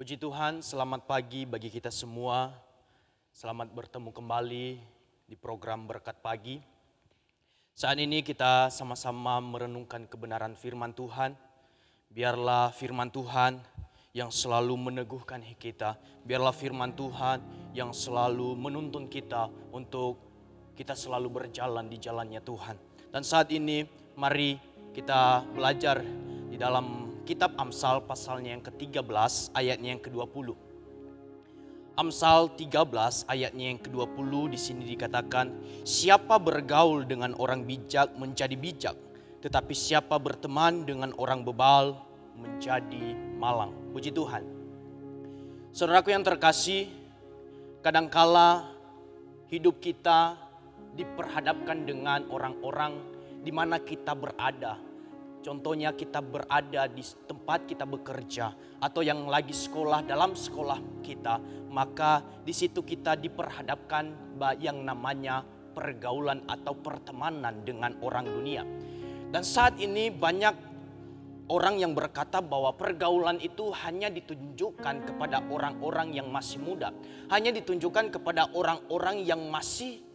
Puji Tuhan, selamat pagi bagi kita semua. Selamat bertemu kembali di program Berkat Pagi. Saat ini kita sama-sama merenungkan kebenaran firman Tuhan. Biarlah firman Tuhan yang selalu meneguhkan kita. Biarlah firman Tuhan yang selalu menuntun kita untuk kita selalu berjalan di jalannya Tuhan. Dan saat ini mari kita belajar di dalam Kitab Amsal pasalnya yang ke-13 ayatnya yang ke-20. Amsal 13 ayatnya yang ke-20 di sini dikatakan, siapa bergaul dengan orang bijak menjadi bijak, tetapi siapa berteman dengan orang bebal menjadi malang. Puji Tuhan. Saudaraku yang terkasih, kadangkala hidup kita diperhadapkan dengan orang-orang di mana kita berada. Contohnya kita berada di tempat kita bekerja atau yang lagi sekolah dalam sekolah kita, maka di situ kita diperhadapkan yang namanya pergaulan atau pertemanan dengan orang dunia. Dan saat ini banyak orang yang berkata bahwa pergaulan itu hanya ditunjukkan kepada orang-orang yang masih muda, hanya ditunjukkan kepada orang-orang yang masih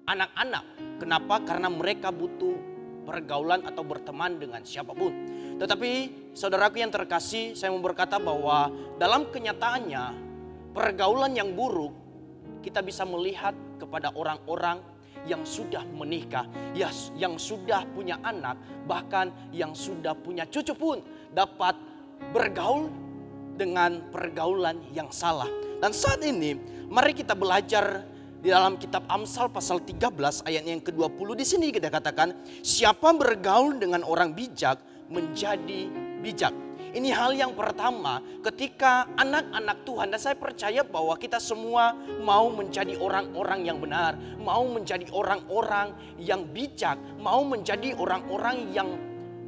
anak-anak. Kenapa? Karena mereka butuh pergaulan atau berteman dengan siapapun. Tetapi saudaraku yang terkasih, saya mau berkata bahwa dalam kenyataannya pergaulan yang buruk kita bisa melihat kepada orang-orang yang sudah menikah, yang sudah punya anak, bahkan yang sudah punya cucu pun dapat bergaul dengan pergaulan yang salah. Dan saat ini mari kita belajar di dalam kitab Amsal pasal 13 ayat yang ke-20 di sini kita katakan, siapa bergaul dengan orang bijak menjadi bijak. Ini hal yang pertama ketika anak-anak Tuhan, dan saya percaya bahwa kita semua mau menjadi orang-orang yang benar, mau menjadi orang-orang yang bijak, mau menjadi orang-orang yang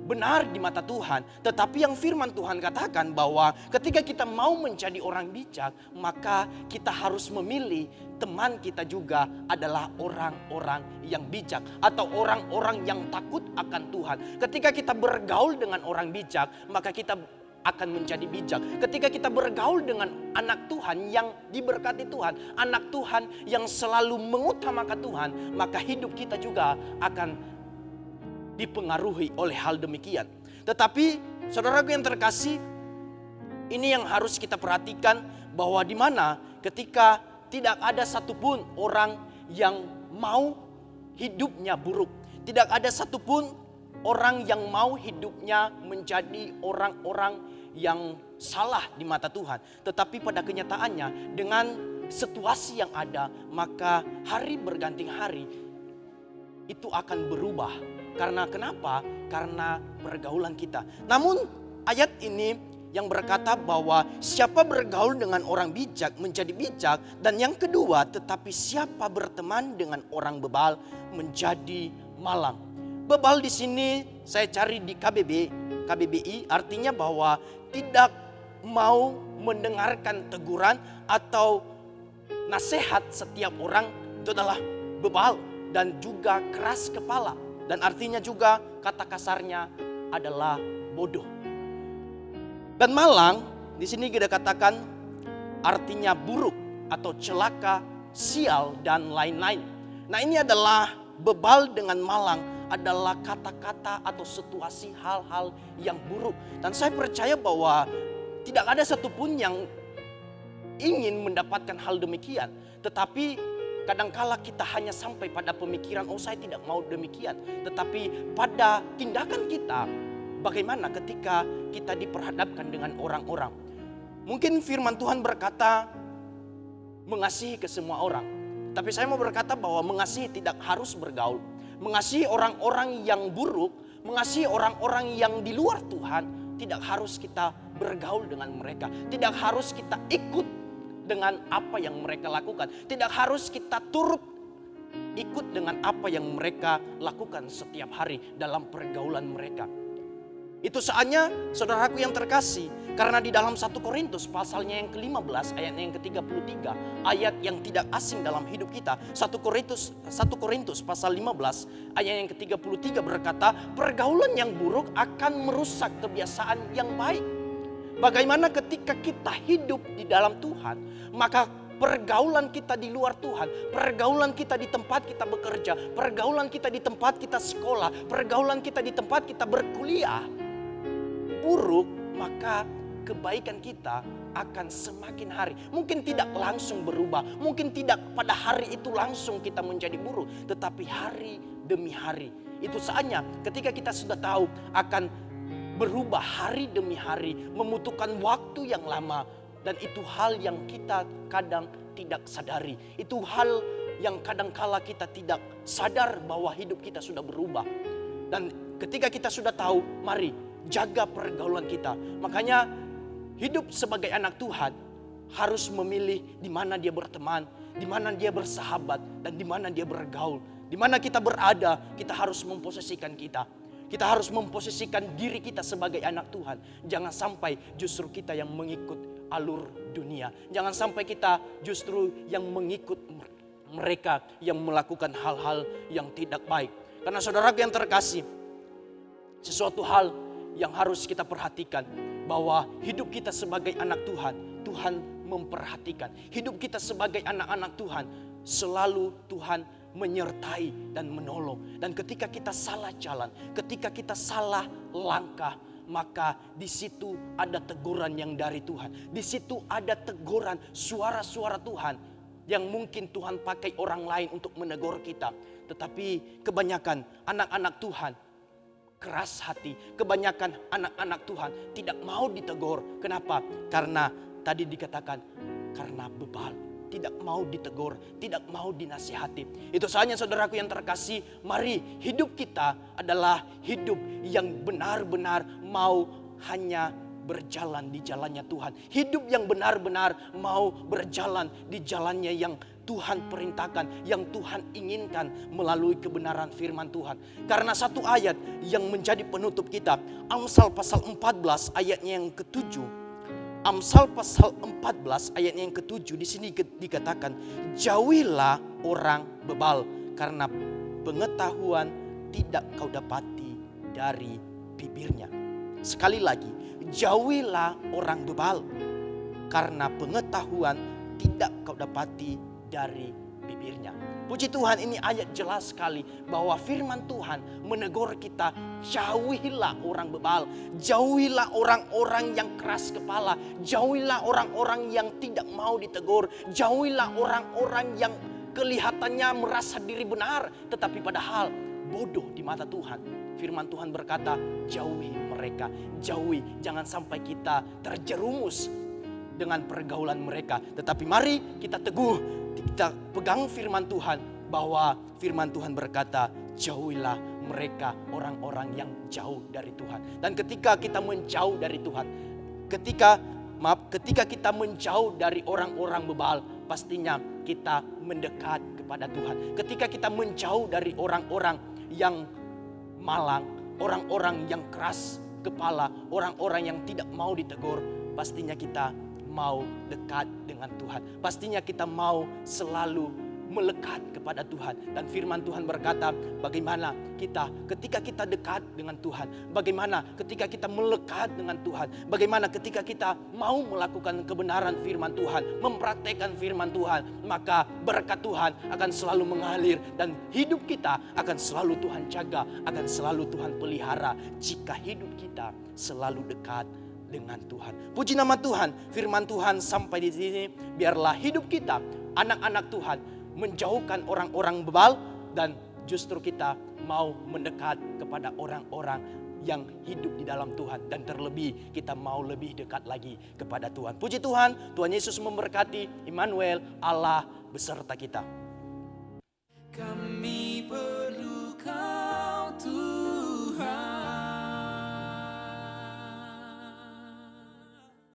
benar di mata Tuhan. Tetapi yang firman Tuhan katakan bahwa ketika kita mau menjadi orang bijak, maka kita harus memilih teman kita juga adalah orang-orang yang bijak atau orang-orang yang takut akan Tuhan. Ketika kita bergaul dengan orang bijak, maka kita akan menjadi bijak. Ketika kita bergaul dengan anak Tuhan yang diberkati Tuhan, anak Tuhan yang selalu mengutamakan Tuhan, maka hidup kita juga akan dipengaruhi oleh hal demikian. Tetapi saudaraku yang terkasih, ini yang harus kita perhatikan bahwa di mana ketika tidak ada satupun orang yang mau hidupnya buruk, tidak ada satupun orang yang mau hidupnya menjadi orang-orang yang salah di mata Tuhan. Tetapi pada kenyataannya dengan situasi yang ada, maka hari berganti hari itu akan berubah. Karena kenapa? Karena pergaulan kita. Namun ayat ini yang berkata bahwa siapa bergaul dengan orang bijak menjadi bijak. Dan yang kedua, tetapi siapa berteman dengan orang bebal menjadi malang. Bebal di sini saya cari di KBBI artinya bahwa tidak mau mendengarkan teguran atau nasihat setiap orang itu adalah bebal dan juga keras kepala. Dan artinya juga kata kasarnya adalah bodoh. Dan malang di sini kita katakan artinya buruk atau celaka, sial dan lain-lain. Nah, ini adalah bebal dengan malang adalah kata-kata atau situasi hal-hal yang buruk. Dan saya percaya bahwa tidak ada satupun yang ingin mendapatkan hal demikian. Tetapi kadangkala kita hanya sampai pada pemikiran, oh saya tidak mau demikian. Tetapi pada tindakan kita, bagaimana ketika kita diperhadapkan dengan orang-orang. Mungkin firman Tuhan berkata, mengasihi ke semua orang. Tapi saya mau berkata bahwa mengasihi tidak harus bergaul. Mengasihi orang-orang yang buruk, mengasihi orang-orang yang di luar Tuhan, tidak harus kita bergaul dengan mereka. Tidak harus kita ikut dengan apa yang mereka lakukan. Tidak harus kita turut ikut dengan apa yang mereka lakukan setiap hari dalam pergaulan mereka. Itu saatnya saudaraku yang terkasih. Karena di dalam 1 Korintus pasalnya yang ke-15 ayatnya yang ke-33. Ayat yang tidak asing dalam hidup kita. 1 Korintus pasal 15 ayat yang ke-33 berkata, pergaulan yang buruk akan merusak kebiasaan yang baik. Bagaimana ketika kita hidup di dalam Tuhan, maka pergaulan kita di luar Tuhan, pergaulan kita di tempat kita bekerja, pergaulan kita di tempat kita sekolah, pergaulan kita di tempat kita berkuliah buruk, maka kebaikan kita akan semakin hari. Mungkin tidak langsung berubah, mungkin tidak pada hari itu langsung kita menjadi buruk, tetapi hari demi hari. Itu saatnya ketika kita sudah tahu akan berubah hari demi hari, membutuhkan waktu yang lama. Dan itu hal yang kita kadang tidak sadari. Itu hal yang kadangkala kita tidak sadar bahwa hidup kita sudah berubah. Dan ketika kita sudah tahu, mari jaga pergaulan kita. Makanya hidup sebagai anak Tuhan harus memilih di mana dia berteman, di mana dia bersahabat, dan di mana dia bergaul. Di mana kita berada, kita harus memposisikan kita. Kita harus memposisikan diri kita sebagai anak Tuhan. Jangan sampai justru kita yang mengikut alur dunia. Jangan sampai kita justru yang mengikut mereka yang melakukan hal-hal yang tidak baik. Karena saudaraku yang terkasih, sesuatu hal yang harus kita perhatikan, bahwa hidup kita sebagai anak Tuhan, Tuhan memperhatikan. Hidup kita sebagai anak-anak Tuhan, selalu Tuhan menyertai dan menolong. Dan ketika kita salah jalan, ketika kita salah langkah, maka di situ ada teguran yang dari Tuhan. Di situ ada teguran, suara-suara Tuhan yang mungkin Tuhan pakai orang lain untuk menegur kita. Tetapi kebanyakan anak-anak Tuhan keras hati. Kebanyakan anak-anak Tuhan tidak mau ditegur. Kenapa? Karena tadi dikatakan karena bebal. Tidak mau ditegur, tidak mau dinasihati. Itu saja saudaraku yang terkasih, mari hidup kita adalah hidup yang benar-benar mau hanya berjalan di jalannya Tuhan. Hidup yang benar-benar mau berjalan di jalannya yang Tuhan perintahkan, yang Tuhan inginkan melalui kebenaran firman Tuhan. Karena satu ayat yang menjadi penutup kita, Amsal pasal 14 ayatnya yang ke-7. Amsal pasal 14 ayatnya yang ke-7, di sini dikatakan, jauhilah orang bebal karena pengetahuan tidak kau dapati dari bibirnya. Sekali lagi, jauhilah orang bebal karena pengetahuan tidak kau dapati dari bibirnya. Puji Tuhan, ini ayat jelas sekali bahwa firman Tuhan menegur kita, jauhilah orang bebal, jauhilah orang-orang yang keras kepala, jauhilah orang-orang yang tidak mau ditegur, jauhilah orang-orang yang kelihatannya merasa diri benar tetapi padahal bodoh di mata Tuhan. Firman Tuhan berkata, jauhi mereka, jauhi, jangan sampai kita terjerumus dengan pergaulan mereka. Tetapi mari kita teguh, kita pegang firman Tuhan, bahwa firman Tuhan berkata, jauhilah mereka, orang-orang yang jauh dari Tuhan. Dan ketika kita menjauh dari Tuhan, ketika kita menjauh dari orang-orang bebal, pastinya kita mendekat kepada Tuhan. Ketika kita menjauh dari orang-orang yang malang, orang-orang yang keras kepala, orang-orang yang tidak mau ditegur, pastinya kita mau dekat dengan Tuhan. Pastinya kita mau selalu melekat kepada Tuhan. Dan firman Tuhan berkata, bagaimana kita ketika kita dekat dengan Tuhan, bagaimana ketika kita melekat dengan Tuhan, bagaimana ketika kita mau melakukan kebenaran firman Tuhan, mempraktekkan firman Tuhan, maka berkat Tuhan akan selalu mengalir dan hidup kita akan selalu Tuhan jaga, akan selalu Tuhan pelihara jika hidup kita selalu dekat dengan Tuhan. Puji nama Tuhan, firman Tuhan sampai di sini. Biarlah hidup kita, anak-anak Tuhan, menjauhkan orang-orang bebal dan justru kita mau mendekat kepada orang-orang yang hidup di dalam Tuhan. Dan terlebih kita mau lebih dekat lagi kepada Tuhan. Puji Tuhan, Tuhan Yesus memberkati. Immanuel, Allah beserta kita. Kami